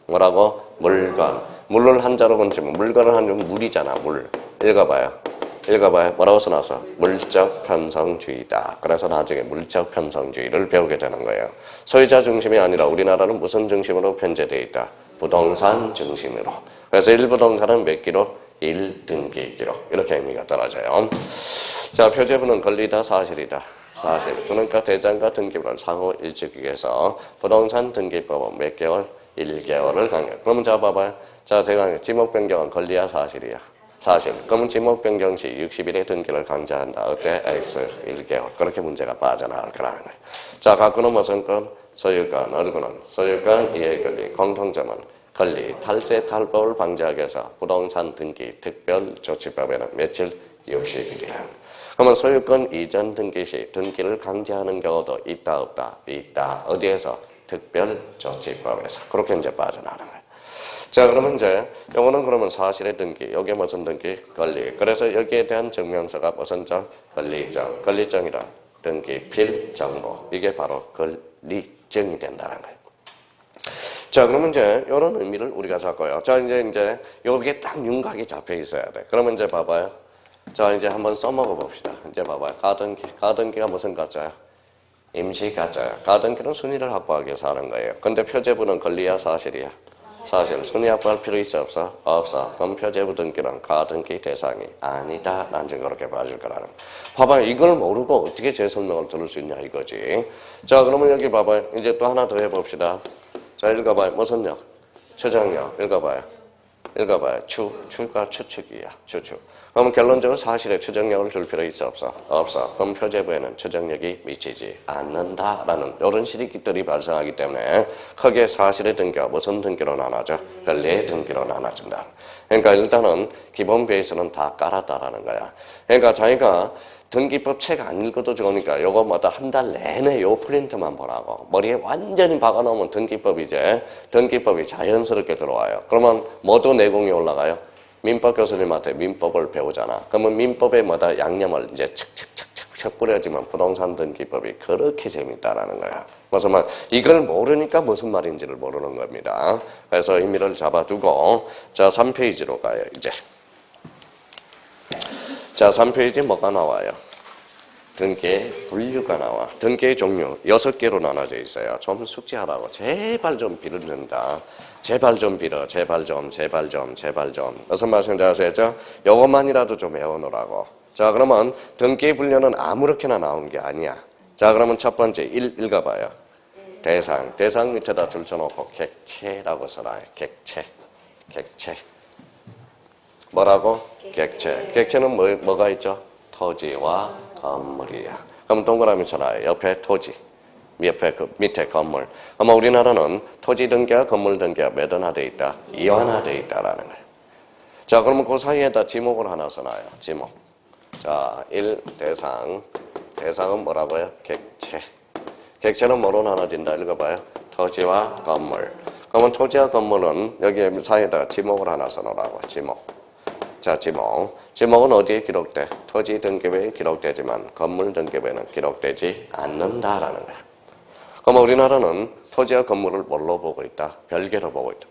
뭐라고? 물건. 물을 한자로 건치면 물건을 한자로 물이잖아. 물. 읽어봐요. 뭐라고 써놨어? 물적 편성주의다. 그래서 나중에 물적 편성주의를 배우게 되는 거예요. 소유자 중심이 아니라 우리나라는 무슨 중심으로 편제되어 있다? 부동산 중심으로. 그래서 1부동산은 몇 기록? 1등기 기록. 이렇게 의미가 떨어져요. 자, 표제부는 권리다, 사실이다. 사실. 그러니까 대장과 등기부를 상호 일치기해서 부동산 등기법은 몇 개월? 1개월을 강요. 그러면 자, 봐봐요. 자, 제가 지목 변경은 권리야, 사실이야? 사실. 그러면 지목 변경 시 60일의 등기를 강제한다. 어때? X 1개월. 그렇게 문제가 빠져나갈 거라는 거예요. 자, 갖고는 무슨 건? 소유권, 얼구는 소유권, 이해권리, 공통점은 권리, 탈세, 탈법을 방지하기 위해서 부동산 등기 특별조치법에는 며칠? 60일이라. 그러면 소유권 이전 등기 시 등기를 강제하는 경우도 있다, 없다? 있다. 어디에서? 특별조치법에서. 그렇게 이제 빠져나가는 거예요. 자, 그러면 이제 요거는 그러면 사실의 등기. 여기에 무슨 등기? 권리. 그래서 여기에 대한 증명서가 무슨 정? 권리정. 권리정이라 등기필 정보. 이게 바로 권리정이 된다는 거예요. 자, 그러면 이제 이런 의미를 우리가 잡고요. 자, 이제 여기에 딱 윤곽이 잡혀 있어야 돼. 그러면 이제 봐봐요. 자, 이제 한번 써먹어 봅시다. 이제 봐봐요. 가등기. 가등기가 무슨 가짜야? 임시 가짜야. 가등기는 순위를 확보하기 위해서 하는 거예요. 근데 표제부는 권리야, 사실이야? 사실. 순위 확보할 필요 있어, 없어? 없어. 그럼 표제부 등기는 가등기 대상이 아니다. 난 지금 그렇게 봐줄 거라는. 봐봐요. 이걸 모르고 어떻게 제 설명을 들을 수 있냐 이거지. 자, 그러면 여기 봐봐요. 이제 또 하나 더 해봅시다. 자, 읽어봐요. 무슨 역? 추정력. 읽어봐요. 추가 추측이야. 추측. 그럼 결론적으로 사실에 추정력을 줄 필요 있어, 없어? 없어. 그럼 표제부에는 추정력이 미치지 않는다라는 이런 실익들이 발생하기 때문에 크게 사실의 등기와 무슨 등기로 나눠져? 권리의 등기로 나눠진다. 그러니까 일단은 기본 베이스는 다 깔았다라는 거야. 그러니까 자기가 등기법 책 안 읽어도 좋으니까 요거마다 한 달 내내 요 프린트만 보라고. 머리에 완전히 박아놓으면 등기법이 자연스럽게 들어와요. 그러면 뭐도 내공이 올라가요? 민법 교수님한테 민법을 배우잖아. 그러면 민법에 양념을 이제 척척척척 뿌려지면 부동산 등기법이 그렇게 재밌다라는 거야. 무슨 말? 이걸 모르니까 무슨 말인지를 모르는 겁니다. 그래서 의미를 잡아두고 자, 3페이지로 가요, 이제. 자, 3페이지 뭐가 나와요? 등기의 분류가 나와. 등기의 종류 6개로 나눠져 있어요. 좀 숙지하라고. 제발 좀 빌는다. 제발 좀 빌어. 제발 좀. 무슨 말씀인지 아시겠죠? 요것만이라도 좀 외워놓으라고. 자, 그러면 등기의 분류는 아무렇게나 나온 게 아니야. 자, 그러면 첫 번째 읽어봐요. 대상 밑에다 줄 쳐놓고 객체라고 써놔요. 객체. 뭐라고? 객체. 객체는 뭐가 있죠? 토지와 건물이야. 그럼 동그라미 쳐놔요. 옆에 토지, 옆에 그 밑에 건물. 아마 우리나라는 토지 등기와 건물 등기가 몇 원화되어 있다? 이원화되어 있다라는 거예요. 자, 그러면 그 사이에다 지목을 하나 써놔요. 지목. 자, 1. 대상은 뭐라고요? 객체. 객체는 뭐로 나눠진다? 읽어봐요. 토지와 건물. 그러면 토지와 건물은 여기 사이에다가 지목을 하나 써놓으라고. 지목. 자, 지목은 어디에 기록돼? 토지 등기부에 기록되지만 건물 등기부에는 기록되지 않는다라는 거야. 그럼 우리나라는 토지와 건물을 뭘로 보고 있다? 별개로 보고 있다.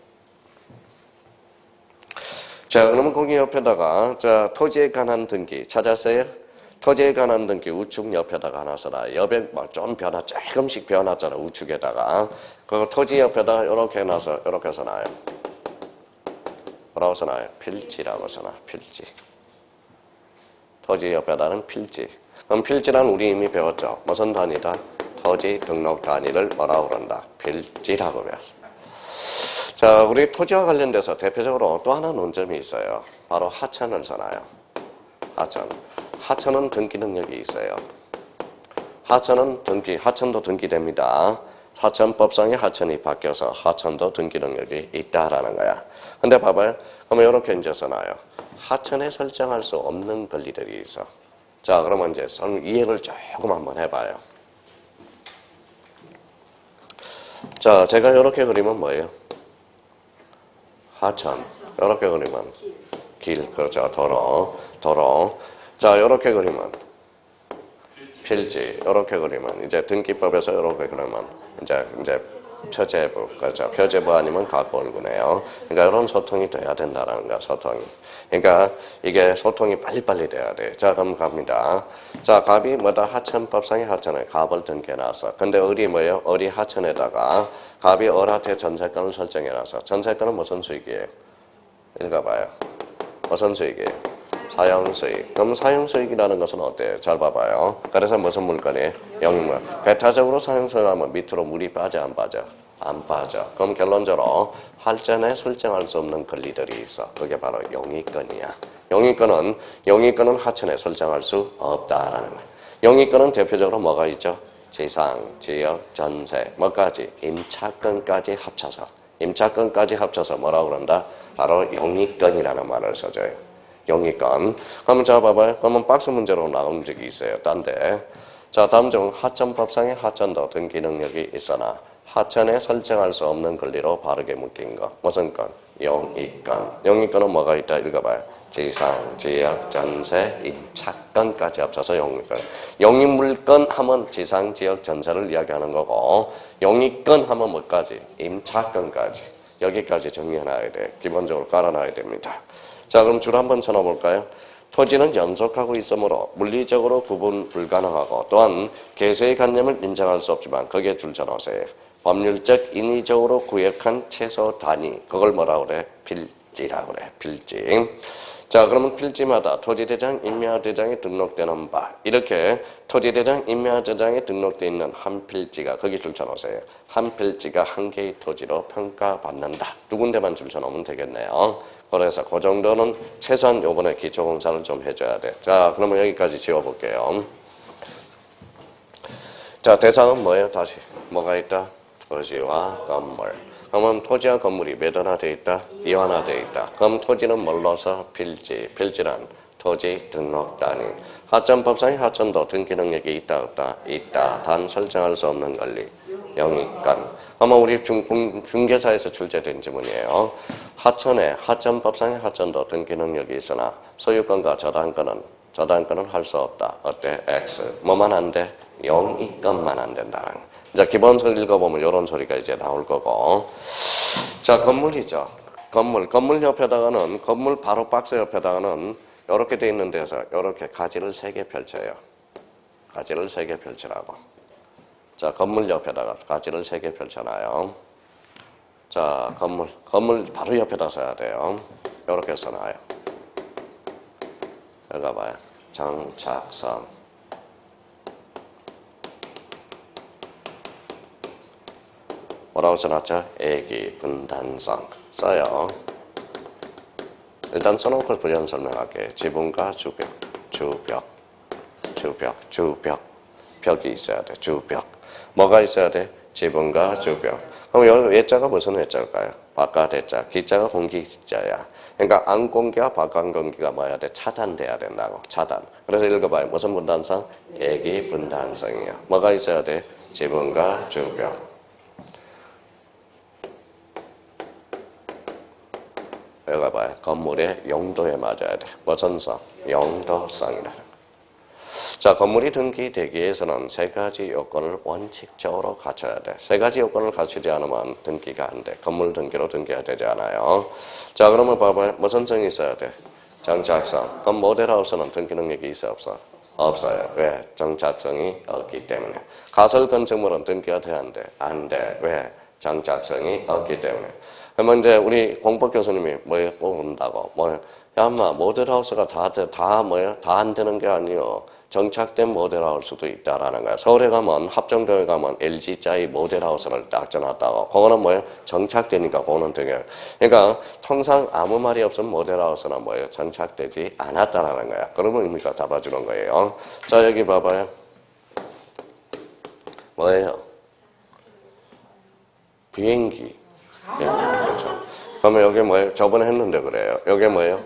자, 그러면 거기 옆에다가 자, 토지에 관한 등기 찾았어요? 토지에 관한 등기 우측 옆에다가 하나 써라. 옆에 좀 조금씩 변화잖아. 우측에다가. 그 토지 옆에다가 이렇게 해놔서 이렇게 써놔요. 뭐라고 써놔요? 필지라고 써놔. 필지. 토지 옆에다는 필지. 그럼 필지란 우리 이미 배웠죠. 무슨 단위다? 토지 등록 단위를 뭐라고 그런다? 필지라고 배웠어. 자, 우리 토지와 관련돼서 대표적으로 또 하나 논점이 있어요. 바로 하천을 써놔요. 하천은 등기 능력이 있어요. 하천도 등기됩니다. 하천법상의 하천이 바뀌어서 하천도 등기 능력이 있다라는 거야. 근데 봐봐요. 그러면 이렇게 이제 써놔요. 하천에 설정할 수 없는 권리들이 있어. 자, 그러면 이제 이해를 조금 한번 해봐요. 자, 제가 이렇게 그리면 뭐예요? 하천. 이렇게 그리면 길. 그렇죠. 도로. 자, 이렇게 그리면 필지. 이렇게 그리면 이제 등기법에서 이렇게 그리면 이제 표제부. 그렇죠. 표제부 아니면 각골구네요. 그러니까 이런 소통이 돼야 된다라는 거야. 소통이. 그러니까 이게 소통이 빨리빨리 돼야 돼. 자, 그럼 갑니다. 자, 갑이 뭐다? 하천법상의 하천에 갑을 등기해놨어. 근데 어디 뭐예요? 어디 하천에다가 갑이 을한테 전세권을 설정해놨어. 전세권은 무슨 수익이에요? 읽어봐요. 무슨 수익이에요? 사용수익. 그럼 사용수익이라는 것은 어때요? 잘 봐봐요. 그래서 무슨 물건이에요? 영유물. 배타적으로 사용수익하면 밑으로 물이 빠져 안 빠져? 안 빠져. 그럼 결론적으로 할전에 설정할 수 없는 권리들이 있어. 그게 바로 영위권이야. 영위권은 하천에 설정할 수 없다라는 거야. 영위권은 대표적으로 뭐가 있죠? 지상, 지역, 전세, 뭐까지? 임차권까지 합쳐서 뭐라고 그런다? 바로 영위권이라는 말을 써줘요. 영위권. 그러면 자 봐봐요. 그러면 박스 문제로 나온 적이 있어요. 딴데. 자, 다음 중 하천법상의 하천도 등기 능력이 있으나 하천에 설정할 수 없는 권리로 바르게 묶인 것. 무슨 건? 영위권. 영위권은 뭐가 있다? 읽어봐요. 지상, 지역, 전세, 임차권까지 합쳐서 영위권. 영유물권 하면 지상, 지역, 전세를 이야기하는 거고 영위권 하면 뭐까지? 임차권까지. 여기까지 정리해놔야 돼. 기본적으로 깔아놔야 됩니다. 자, 그럼 줄 한번 쳐놔볼까요? 토지는 연속하고 있으므로 물리적으로 구분 불가능하고 또한 계세의 관념을 인정할 수 없지만 거기에 줄 쳐놓으세요. 법률적 인위적으로 구역한 최소 단위. 그걸 뭐라고 그래? 필지라고 그래. 필지. 자, 그러면 필지마다 토지대장, 임야대장에 등록되는 바. 이렇게 토지대장, 임야대장에 등록되어 있는 한 필지가 거기 줄 쳐놓으세요. 한 필지가 한 개의 토지로 평가받는다. 두 군데만 줄 쳐놓으면 되겠네요. 그래서 그 정도는 최소한 요번에 기초공사를 좀 해줘야 돼. 자, 그러면 여기까지 지워볼게요. 자, 대상은 뭐예요? 다시. 뭐가 있다? 토지와 건물. 그러면 토지와 건물이 몇 하나 돼 있다? 이하나 돼 있다. 그럼 토지는 뭘로서? 필지. 필지란 토지 등록 단위. 하천법상의 하천도 등기 능력이 있다 없다? 있다. 단 설정할 수 없는 권리. 영위권. 그러면 우리 중개사에서 출제된 지문이에요. 하천법상의 하천도 등기 능력이 있으나 소유권과 저당권은 할 수 없다. 어때? X. 뭐만 안 돼? 영위권만 안 된다. 자, 기본서 읽어보면 이런 소리가 이제 나올 거고. 자, 건물이죠. 건물 옆에다가는, 건물 바로 박스 옆에다가는 이렇게 돼 있는 데서 이렇게 가지를 3개 펼쳐요. 가지를 3개 펼치라고. 자, 건물 옆에다가 가지를 3개 펼쳐놔요. 자, 건물 바로 옆에다 써야 돼요. 이렇게 써놔요. 여기 봐요. 정착성. 뭐라고 써놨죠? 애기, 분단성. 써요. 일단 써놓고 부연 설명할게요. 지붕과 주벽. 벽이 있어야 돼. 주벽. 뭐가 있어야 돼? 지붕과 주벽. 그럼 여기 외자가 무슨 외자일까요? 바깥 외자. 기자가 공기 기자야. 그러니까 안공기와 바깥 공기가 뭐야 돼? 차단돼야 된다고. 차단. 그래서 읽어봐요. 무슨 분단성? 애기 분단성이야. 뭐가 있어야 돼? 지붕과 주벽. 여기 봐요. 건물의 용도에 맞아야 돼. 무슨 성? 용도성이라. 자, 건물이 등기되기 위해서는 3가지 요건을 원칙적으로 갖춰야 돼. 3가지 요건을 갖추지 않으면 등기가 안 돼. 건물 등기로 등기가 되지 않아요. 자, 그러면 봐봐요. 무슨 성이 있어야 돼? 정착성. 그럼 모델하우스는 등기 능력이 있어 없어? 없어요. 왜? 정착성이 없기 때문에. 가설 건축물은 등기가 돼야 안 돼? 안 돼. 왜? 정착성이 없기 때문에. 그러면 이제 우리 공법 교수님이 뭐에 뽑는다고? 야, 인마, 모델하우스가 다 안 되는 게 아니요. 정착된 모델하우스도 있다라는 거야. 서울에 가면, 합정동에 가면 LG자의 모델하우스를 딱 져놨다고. 그거는 뭐예요? 정착되니까 그거는 되게. 그러니까 통상 아무 말이 없으면 모델하우스는 뭐예요? 정착되지 않았다라는 거야. 그러면 의미가 잡아주는 거예요. 자, 여기 봐봐요. 뭐예요? 비행기. 그렇죠. 그러면 여기 뭐예요? 저번에 했는데 그래요. 여기 뭐예요?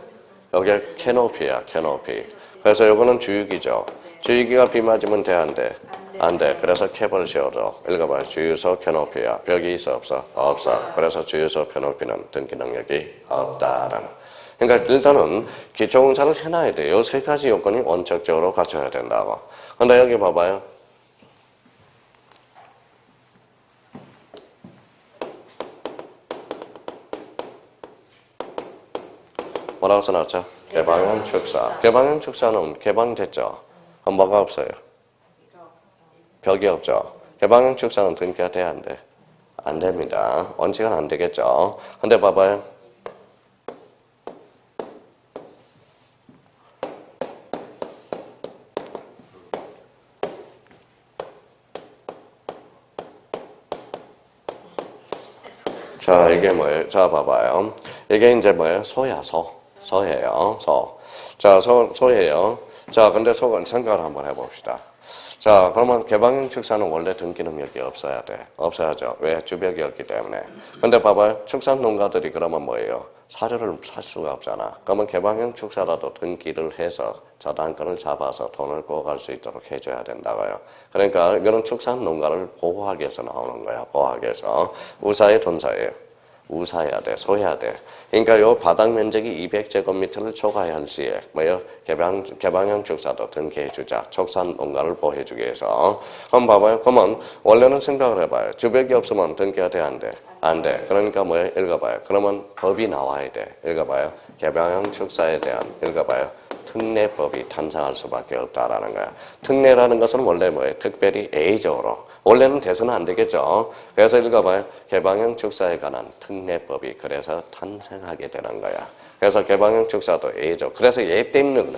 여기 캐노피야, 캐노피. 그래서 요거는 주유기죠. 주유기가 비 맞으면 돼, 안 돼? 안 돼. 그래서 캡을 씌워줘. 읽어봐요. 주유소 캐노피야. 벽이 있어, 없어? 없어. 그래서 주유소 캐노피는 등기 능력이 없다라는. 그러니까 일단은 기초공사를 해놔야 돼요. 이 세 가지 요건이 원칙적으로 갖춰야 된다고. 근데 여기 봐봐요. 뭐라고 써놨죠? 개방형 축사. 개방형 축사는 개방됐죠? 그럼 뭐가 없어요? 벽이 없죠? 개방형 축사는 등기가 돼야 안 돼? 안 됩니다. 원칙은 안 되겠죠? 근데 봐봐요. 자, 이게 뭐예요? 자, 봐봐요. 이게 이제 뭐예요? 소야, 소. 소예요, 소. 자, 소예요. 자, 근데 소는 생각을 한번 해봅시다. 자, 그러면 개방형 축사는 원래 등기 능력이 없어야 돼. 없어야죠. 왜? 주벽이 없기 때문에. 근데 봐봐요. 축산 농가들이 그러면 뭐예요? 사료를 살 수가 없잖아. 그러면 개방형 축사라도 등기를 해서 저당권을 잡아서 돈을 구워갈 수 있도록 해줘야 된다고요. 그러니까 이거는 축산 농가를 보호하기 위해서 나오는 거야. 보호하기 위해서. 우사의 돈사예요. 우사해야 돼, 소해야 돼. 그러니까 요 바닥 면적이 200제곱미터를 초과할 시에 뭐요? 개방형 축사도 등기해주자. 축산 농가를 보호해주기 위해서. 한번 봐봐요. 그러면 원래는 생각을 해봐요. 주벽이 없으면 등기가 돼, 안 돼? 안 돼. 그러니까 뭐예요? 읽어봐요. 그러면 법이 나와야 돼. 읽어봐요. 개방형 축사에 대한 읽어봐요. 특례법이 탄생할 수밖에 없다라는 거야. 특례라는 것은 원래 뭐예요? 특별히 A적으로. 원래는 돼서는 안 되겠죠. 그래서 읽어봐요. 개방형 축사에 관한 특례법이 그래서 탄생하게 되는 거야. 그래서 개방형 축사도 A적. 그래서 얘 때문에 그런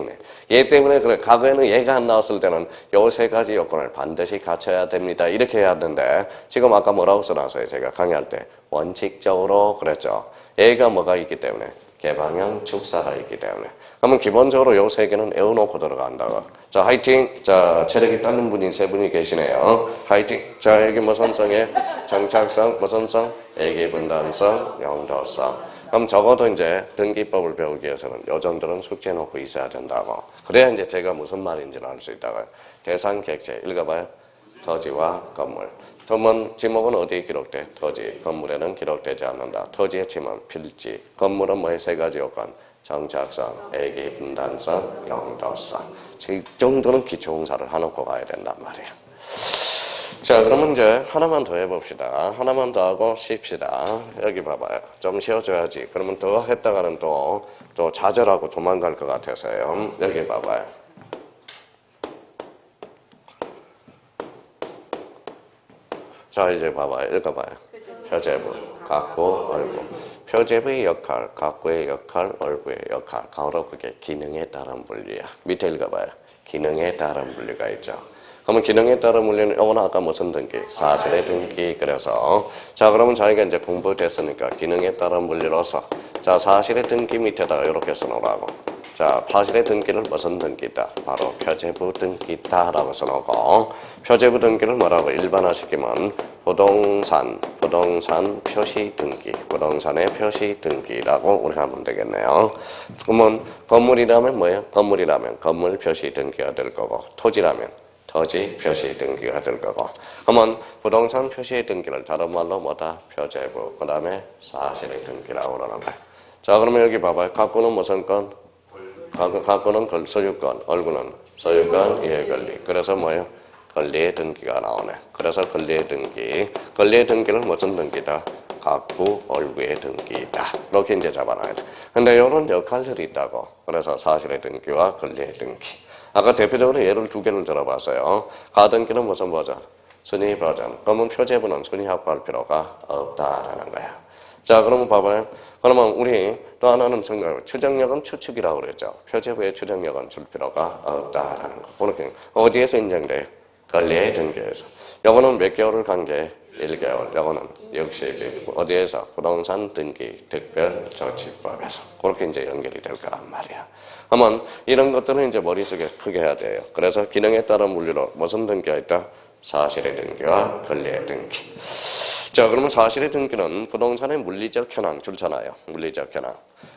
거야. 얘 때문에 그래. 과거에는 얘가 안 나왔을 때는 요 세 가지 요건을 반드시 갖춰야 됩니다. 이렇게 해야 하는데 지금 아까 뭐라고 써놨어요? 제가 강의할 때 원칙적으로 그랬죠. 얘가 뭐가 있기 때문에 개방형 축사가 있기 때문에. 그러면 기본적으로 요 세 개는 외워놓고 들어간다고. 자, 화이팅! 자, 체력이 딸린 분이 세 분이 계시네요. 화이팅! 자, 여기 무슨 성에? 정착성, 무슨 성? 애기분단성, 영도성. 그럼 적어도 이제 등기법을 배우기 위해서는 요 정도는 숙지해놓고 있어야 된다고. 그래야 이제 제가 무슨 말인지를 알 수 있다고요. 대상 객체. 읽어봐요. 토지와 건물. 지목은 어디에 기록돼? 토지. 건물에는 기록되지 않는다. 토지의 침은 필지. 건물은 뭐의 세 가지 요건? 정착성, 애기 분단성, 영도성. 이 정도는 기초공사를 해놓고 가야 된단 말이에요. 자, 그러면 이제 하나만 더 해봅시다. 하나만 더 하고 쉽시다. 여기 봐봐요. 좀 쉬어줘야지. 그러면 더 했다가는 또 좌절하고 도망갈 것 같아서요. 여기 봐봐요. 자, 이제 봐봐요. 읽어봐요. 표제부, 각구, 얼구. 표제부의 역할, 각구의 역할, 얼구의 역할. 가로 그게 기능에 따른 분류야. 밑에 읽어봐요. 기능에 따른 분류가 있죠. 그러면 기능에 따른 분류는 이거는 아까 무슨 등기? 사실의 등기. 그래서 자, 그러면 자기가 이제 공부됐으니까 기능에 따른 분류로서 자, 사실의 등기 밑에다가 이렇게 써놓으라고. 자, 사실의 등기를 무슨 등기다? 바로 표제부 등기다라고 써놓고 표제부 등기를 뭐라고 일반화시키면 부동산 표시 등기, 부동산의 표시 등기라고 우리가 하면 되겠네요. 그러면 건물이라면 뭐예요? 건물이라면 건물 표시 등기가 될 거고 토지라면 토지 표시 등기가 될 거고. 그러면 부동산 표시 등기를 다른 말로 뭐다? 표제부, 그 다음에 사실의 등기라고 그러는 거예요. 자, 그러면 여기 봐봐요. 각구는 무슨 건? 각구는 소유권, 얼구는 소유권, 이해권리. 그래서 뭐예요? 권리의 등기가 나오네. 그래서 권리의 등기. 권리의 등기는 무슨 등기다? 각구, 얼구의 등기다. 이렇게 이제 잡아놔야 돼. 근데 이런 역할들이 있다고. 그래서 사실의 등기와 권리의 등기. 아까 대표적으로 예를 두 개를 들어봤어요. 가등기는 무슨 버전? 순위 버전. 그러면 표제부는 순위 확보할 필요가 없다라는 거야. 자, 그러면 봐봐요. 그러면 우리 또 하나는 추정력은 추측이라고 그랬죠. 표제부의 추정력은 줄 필요가 없다라는 거. 그렇게 어디에서 인정돼요? 권리의 등기에서. 요거는 몇 개월을 강제? 1개월. 요거는 60일. 어디에서? 부동산 등기 특별조치법에서. 그렇게 이제 연결이 될 거란 말이야. 그러면 이런 것들은 이제 머릿속에 크게 해야 돼요. 그래서 기능에 따른 분류로 무슨 등기가 있다? 사실의 등기와 권리의 등기. 자, 그러면 사실의 등기는 부동산의 물리적 현황 줄잖아요. 물리적 현황.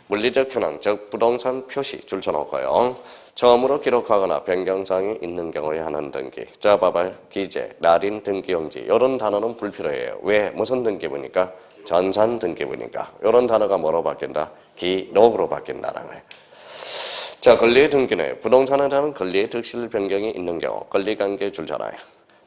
물리적 현황, 즉 부동산 표시 줄쳐놓고요. 처음으로 기록하거나 변경사항이 있는 경우에 하는 등기. 자, 봐봐요. 기재, 날인, 등기용지. 이런 단어는 불필요해요. 왜? 무슨 등기부니까? 전산 등기부니까. 이런 단어가 뭐로 바뀐다? 기록으로 바뀐다는 거예요. 자, 권리의 등기는 부동산에 대한 권리의 득실 변경이 있는 경우 권리관계 줄잖아요.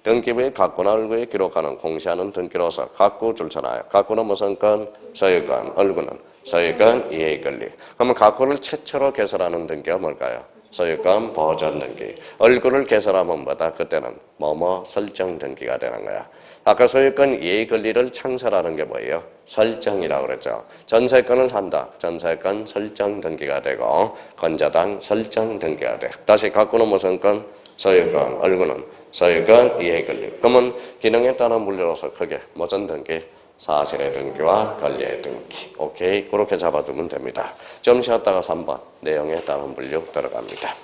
등기부의 갖고나 얼구에 기록하는 공시하는 등기로서 갖고 줄잖아요. 갖고는 무슨 건? 소유권, 얼구는 소유권 이해권리. 그러면 갖고를 최초로 개설하는 등기가 뭘까요? 소유권 보전 등기. 얼구를 개설하면 뭐다? 그때는 뭐뭐 설정 등기가 되는 거야. 아까 소유권 이해 권리를 창설하는 게 뭐예요? 설정이라고 그랬죠. 전세권을 한다. 전세권 설정 등기가 되고 건자당 설정 등기가 돼. 다시 갖고는 무슨 건? 소유권, 얼구는 소유권 이해 권리. 그러면 기능에 따른 분류로서 크게 무슨 등기? 사실의 등기와 권리의 등기. 오케이. 그렇게 잡아두면 됩니다. 좀 쉬었다가 3번 내용에 따른 분류 들어갑니다.